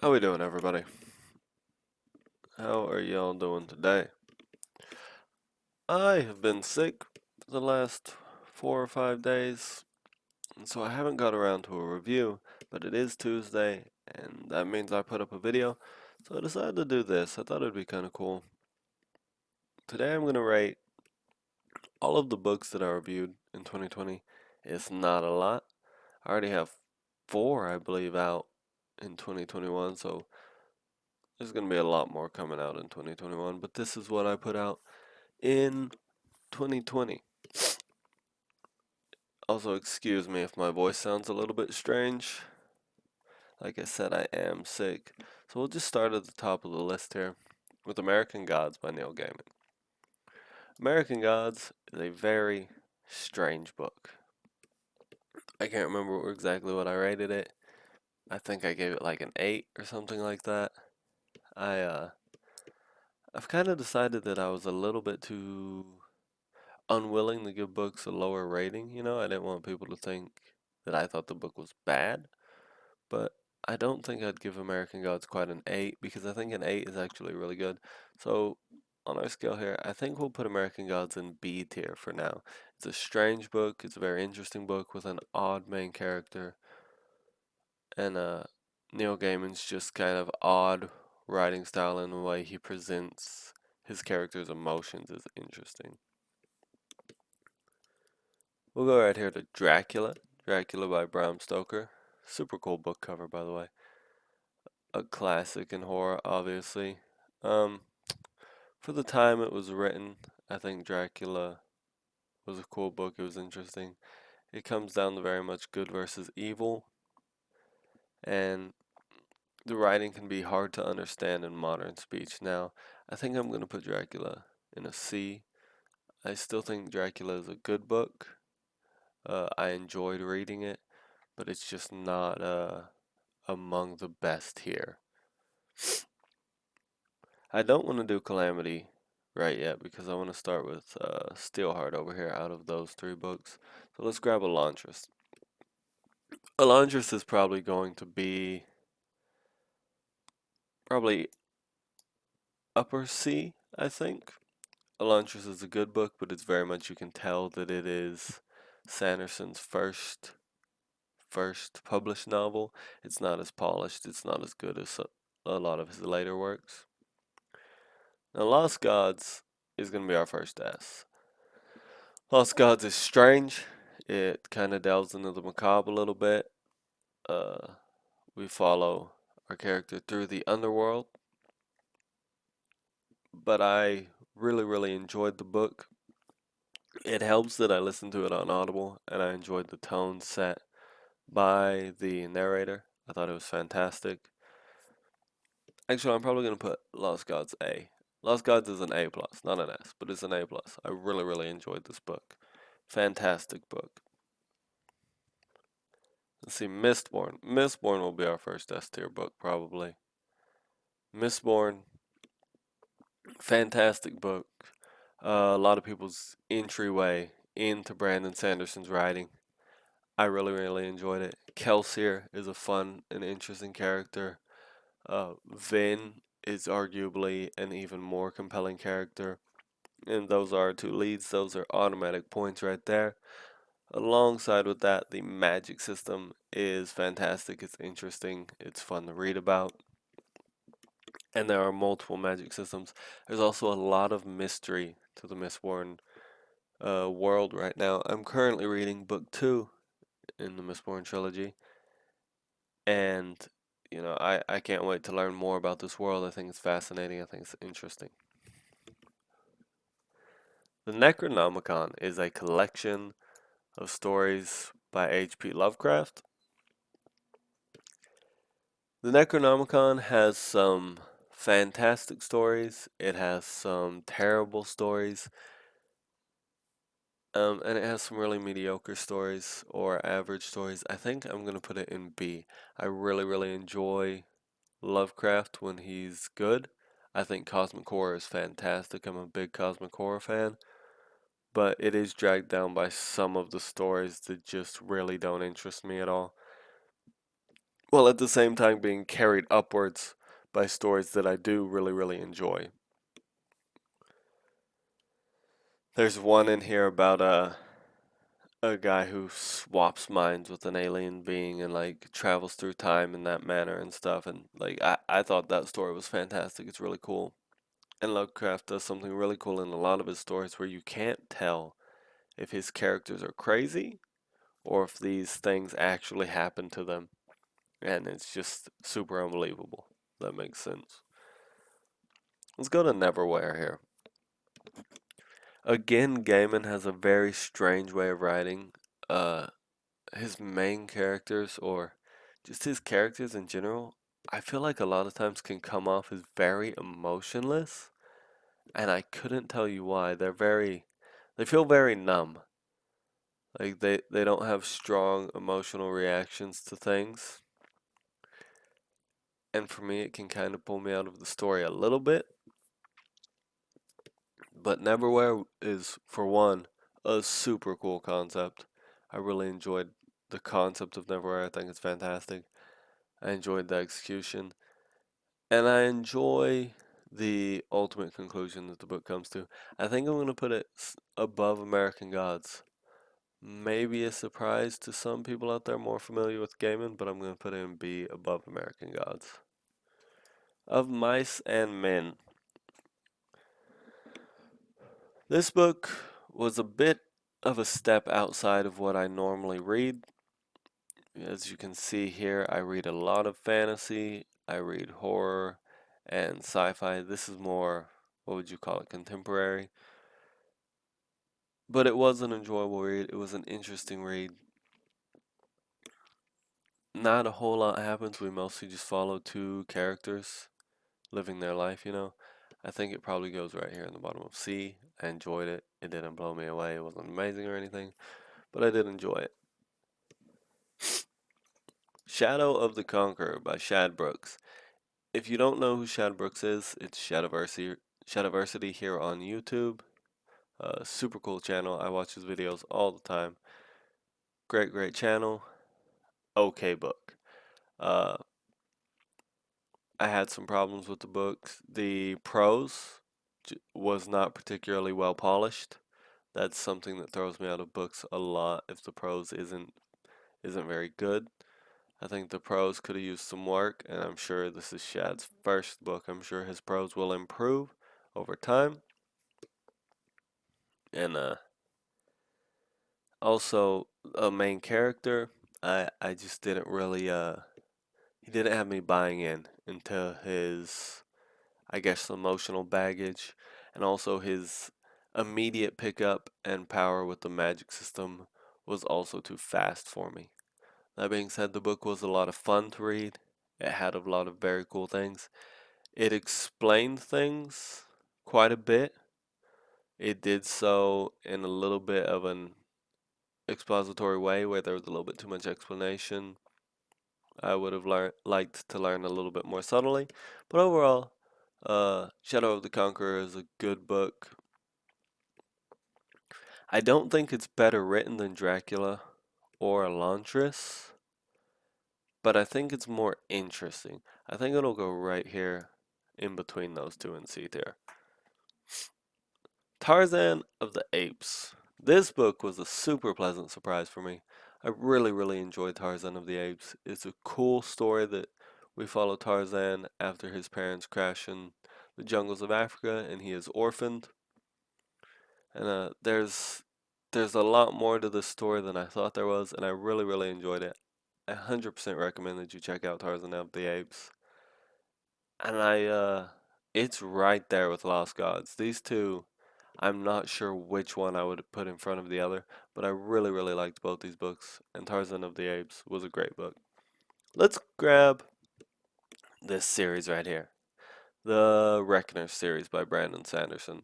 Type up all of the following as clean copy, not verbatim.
How we doing, everybody? How are y'all doing today? I have been sick for the last 4 or 5 days, and so I haven't got around to a review, but it is Tuesday, and that means I put up a video, so I decided to do this. I thought it'd be kind of cool. Today I'm going to rate all of the books that I reviewed in 2020. It's not a lot. I already have four, I believe, out in 2021, so there's going to be a lot more coming out in 2021, but this is what I put out in 2020. Also, excuse me if my voice sounds a little bit strange. Like I said, I am sick. So we'll just start at the top of the list here with American Gods by Neil Gaiman. American Gods is a very strange book. I can't remember exactly what I rated it. I think I gave it like an 8 or something like that. I I've kind of decided that I was a little bit too unwilling to give books a lower rating, I didn't want people to think that I thought the book was bad. But I don't think I'd give American Gods quite an 8 because I think an 8 is actually really good. So on our scale here, I think we'll put American Gods in B tier for now. It's a strange book, it's a very interesting book with an odd main character, and Neil Gaiman's just kind of odd writing style and the way he presents his character's emotions is interesting. We'll go right here to Dracula. Dracula by Bram Stoker. Super cool book cover, by the way. A classic in horror, obviously. Um, for the time it was written, I think Dracula was a cool book. It was interesting. It comes down to very much good versus evil, and the writing can be hard to understand in modern speech. Now, I think I'm going to put Dracula in a C. I still think Dracula is a good book. I enjoyed reading it, but it's just not among the best here. I don't want to do Calamity right yet because I want to start with Steelheart over here out of those three books. So let's grab Elantris. Elantris is probably going to be probably upper C, I think. Elantris is a good book, but it's very much you can tell that it is Sanderson's first published novel. It's not as polished, it's not as good as a lot of his later works. Now Lost Gods is going to be our first S. Lost Gods is strange. It kind of delves into the macabre a little bit. Uh, we follow our character through the underworld, but I really enjoyed the book. It helps that I listened to it on Audible, and I enjoyed the tone set by the narrator. I thought it was fantastic. Actually, I'm probably gonna put Lost Gods A. Lost Gods is an A plus, not an S, but it's an A plus. I really enjoyed this book. Fantastic book. Let's see, Mistborn. Mistborn will be our first S tier book, probably. Mistborn, fantastic book. A lot of people's entryway into Brandon Sanderson's writing. I really enjoyed it. Kelsier is a fun and interesting character. Vin is arguably an even more compelling character. And those are our two leads. Those are automatic points right there. Alongside with that, the magic system is fantastic. It's interesting. It's fun to read about. And there are multiple magic systems. There's also a lot of mystery to the Mistborn world right now. I'm currently reading book 2 in the Mistborn trilogy, and I can't wait to learn more about this world. I think it's fascinating. I think it's interesting. The Necronomicon is a collection of stories by H.P. Lovecraft. The Necronomicon has some fantastic stories. It has some terrible stories. And it has some really mediocre stories or average stories. I think I'm gonna put it in B. I really enjoy Lovecraft when he's good. I think Cosmic Horror is fantastic. I'm a big Cosmic Horror fan, but it is dragged down by some of the stories that just really don't interest me at all. while at the same time being carried upwards by stories that I do really, really enjoy. There's one in here about a guy who swaps minds with an alien being and like travels through time in that manner and stuff, and like I thought that story was fantastic. It's really cool. And Lovecraft does something really cool in a lot of his stories where you can't tell if his characters are crazy or if these things actually happen to them. And it's just super unbelievable. That makes sense. Let's go to Neverwhere here. Again, Gaiman has a very strange way of writing. Uh, his main characters, or just his characters in general, I feel like a lot of times can come off as very emotionless, and I couldn't tell you why. They feel very numb. Like they don't have strong emotional reactions to things. And for me, it can kind of pull me out of the story a little bit. But Neverwhere is, for one, a super cool concept. I really enjoyed the concept of Neverwhere. I think it's fantastic. I enjoyed the execution. And I enjoy the ultimate conclusion that the book comes to. I think I'm going to put it above American Gods. Maybe a surprise to some people out there more familiar with Gaiman, but I'm going to put it in B above American Gods. Of Mice and Men. This book was a bit of a step outside of what I normally read. As you can see here, I read a lot of fantasy, I read horror and sci-fi. This is more, what would you call it, contemporary. But it was an enjoyable read. It was an interesting read. Not a whole lot happens. We mostly just follow two characters living their life, you know. I think it probably goes right here in the bottom of C. I enjoyed it. It didn't blow me away. It wasn't amazing or anything, but I did enjoy it. Shadow of the Conqueror by Shad Brooks. If you don't know who Shad Brooks is, it's Shadiversity here on YouTube. Super cool channel. I watch his videos all the time. Great, great channel. Okay book. Uh, I had some problems with the books. The prose was not particularly well polished. That's something that throws me out of books a lot if the prose isn't very good. I think the prose could have used some work, and I'm sure this is Shad's first book. I'm sure his prose will improve over time. And also a main character, I just didn't really he didn't have me buying in into his, I guess, emotional baggage, and also his immediate pickup and power with the magic system was also too fast for me. That being said, the book was a lot of fun to read. It had a lot of very cool things. It explained things quite a bit. It did so in a little bit of an expository way where there was a little bit too much explanation. I would have liked to learn a little bit more subtly. But overall, Shadow of the Conqueror is a good book. I don't think it's better written than Dracula or Elantris, but I think it's more interesting. I think it'll go right here in between those two in C tier. Tarzan of the Apes. This book was a super pleasant surprise for me. I really, really enjoyed Tarzan of the Apes. It's a cool story that we follow Tarzan after his parents crash in the jungles of Africa and he is orphaned. And there's a lot more to this story than I thought there was, and I really, really enjoyed it. I 100% recommend that you check out Tarzan of the Apes. And it's right there with Lost Gods. These two, I'm not sure which one I would put in front of the other, but I really, really liked both these books, and Tarzan of the Apes was a great book. Let's grab this series right here, the Reckoner series by Brandon Sanderson.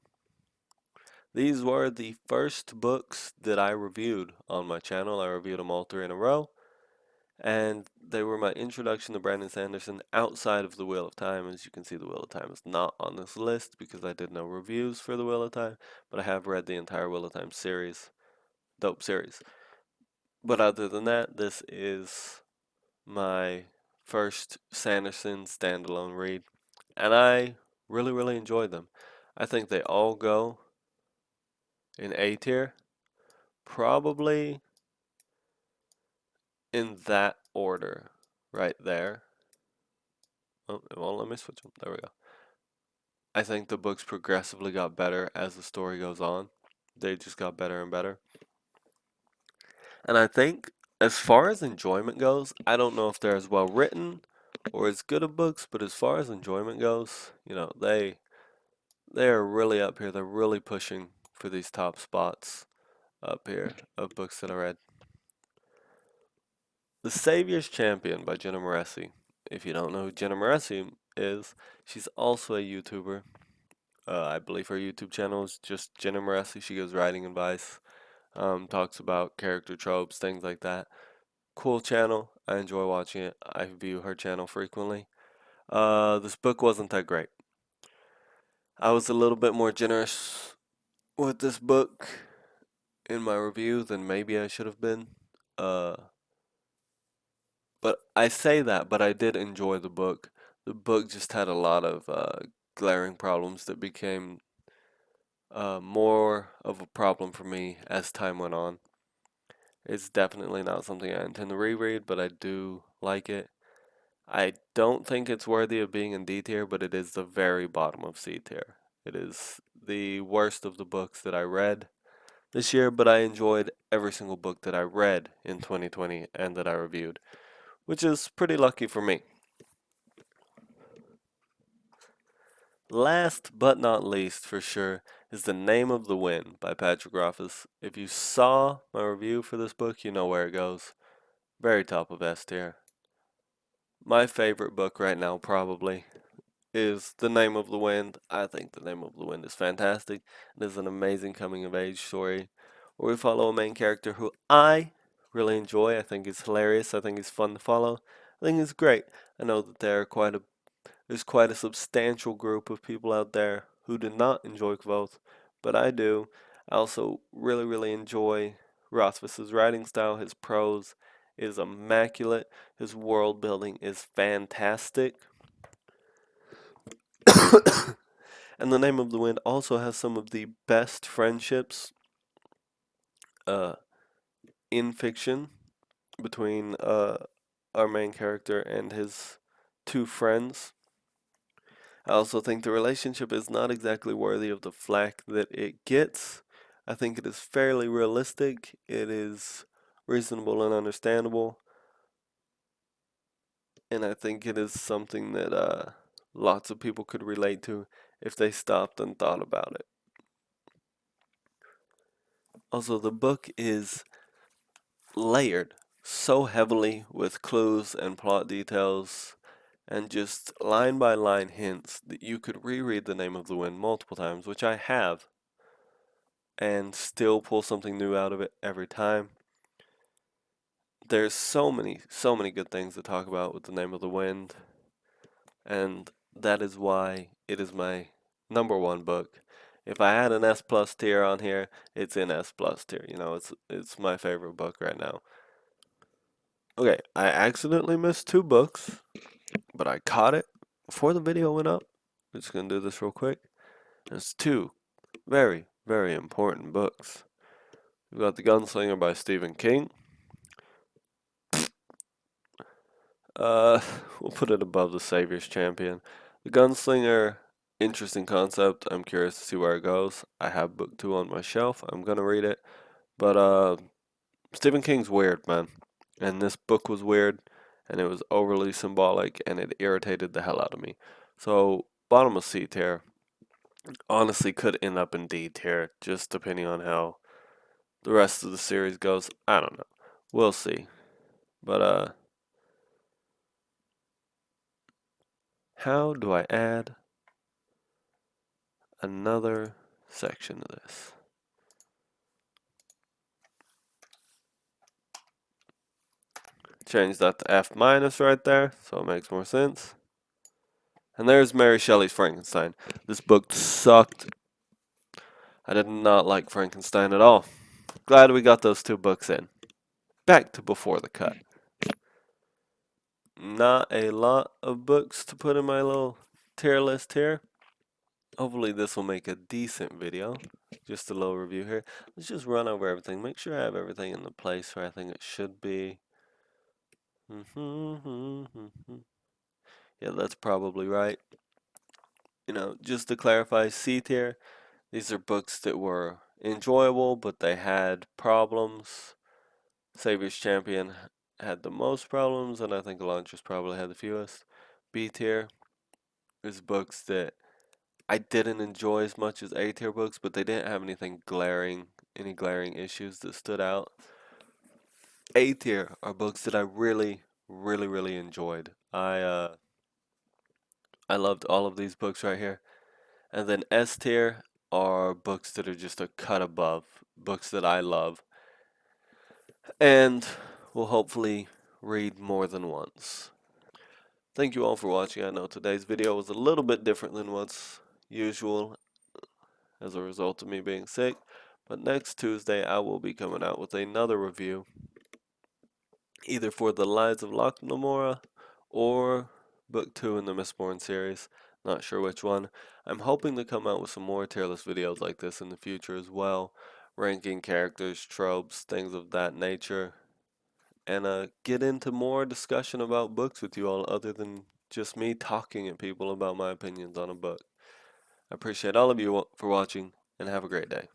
These were the first books that I reviewed on my channel. I reviewed them all three in a row, and they were my introduction to Brandon Sanderson outside of The Wheel of Time. As you can see, The Wheel of Time is not on this list because I did no reviews for The Wheel of Time, but I have read the entire Wheel of Time series. Dope series. But other than that, this is my first Sanderson standalone read, and I really, really enjoyed them. I think they all go in A tier, probably in that order right there. Oh, it won't let me switch them. There we go. I think the books progressively got better as the story goes on. They just got better and better. And I think as far as enjoyment goes, I don't know if they're as well written or as good of books, but as far as enjoyment goes, they are really up here. They're really pushing for these top spots up here of books that I read. The Savior's Champion by Jenna Moreci. If you don't know who Jenna Moreci is, she's also a YouTuber. I believe her YouTube channel is just Jenna Moreci. She gives writing advice, talks about character tropes, things like that. Cool channel. I enjoy watching it. I view her channel frequently. This book wasn't that great. I was a little bit more generous with this book in my review than maybe I should have been. But I say that, but I did enjoy the book. The book just had a lot of glaring problems that became more of a problem for me as time went on. It's definitely not something I intend to reread, but I do like it. I don't think it's worthy of being in D tier, but it is the very bottom of C tier. It is the worst of the books that I read this year, but I enjoyed every single book that I read in 2020 and that I reviewed, which is pretty lucky for me. Last but not least, for sure, is The Name of the Wind by Patrick Rothfuss. If you saw my review for this book, you know where it goes. Very top of S tier. My favorite book right now, probably, is The Name of the Wind. I think The Name of the Wind is fantastic. It is an amazing coming of age story where we follow a main character who I really enjoy. I think he's hilarious. I think he's fun to follow. I think he's great. I know that there's quite a substantial group of people out there who do not enjoy Kvothe, but I do. I also really, really enjoy Rothfuss's writing style. His prose is immaculate. His world building is fantastic. And The Name of the Wind also has some of the best friendships in fiction between our main character and his two friends. I also think the relationship is not exactly worthy of the flack that it gets. I think it is fairly realistic. It is reasonable and understandable. And I think it is something that lots of people could relate to if they stopped and thought about it. Also, the book is layered so heavily with clues and plot details and just line by line hints that you could reread The Name of the Wind multiple times, which I have, and still pull something new out of it every time. There's so many good things to talk about with The Name of the Wind, and that is why it is my number one book. If I had an S plus tier on here, it's in S plus tier. It's my favorite book right now. Okay, I accidentally missed two books, but I caught it before the video went up. I'm just gonna do this real quick. It's two very, very important books. We've got The Gunslinger by Stephen King. We'll put it above The Savior's Champion. The Gunslinger, interesting concept. I'm curious to see where it goes. I have book 2 on my shelf. I'm gonna read it. But Stephen King's weird, man. And this book was weird, and it was overly symbolic, and it irritated the hell out of me. So, bottom of C tier. Honestly, could end up in D tier, just depending on how the rest of the series goes. I don't know. We'll see. But, how do I add another section to this? Change that to F minus right there, so it makes more sense. And there's Mary Shelley's Frankenstein. This book sucked. I did not like Frankenstein at all. Glad we got those two books in. Back to before the cut. not a lot of books to put in my little tier list here. Hopefully this will make a decent video. Just a little review here. Let's just run over everything. Make sure I have everything in the place where I think it should be. Yeah, that's probably right. You know, just to clarify, C tier, these are books that were enjoyable, but they had problems. Savior's Champion had the most problems, and I think Elantris probably had the fewest. B tier is books that I didn't enjoy as much as A tier books, but they didn't have any glaring issues that stood out. A tier are books that I really, really enjoyed. I loved all of these books right here. And then S tier are books that are just a cut above, books that I love, and will hopefully read more than once. Thank you all for watching. I know today's video was a little bit different than what's usual as a result of me being sick, but next Tuesday I will be coming out with another review, either for The Lies of Locke Lamora or Book 2 in the Mistborn series. Not sure which one. I'm hoping to come out with some more tier list videos like this in the future as well, ranking characters, tropes, things of that nature, and get into more discussion about books with you all other than just me talking at people about my opinions on a book. I appreciate all of you for watching, and have a great day.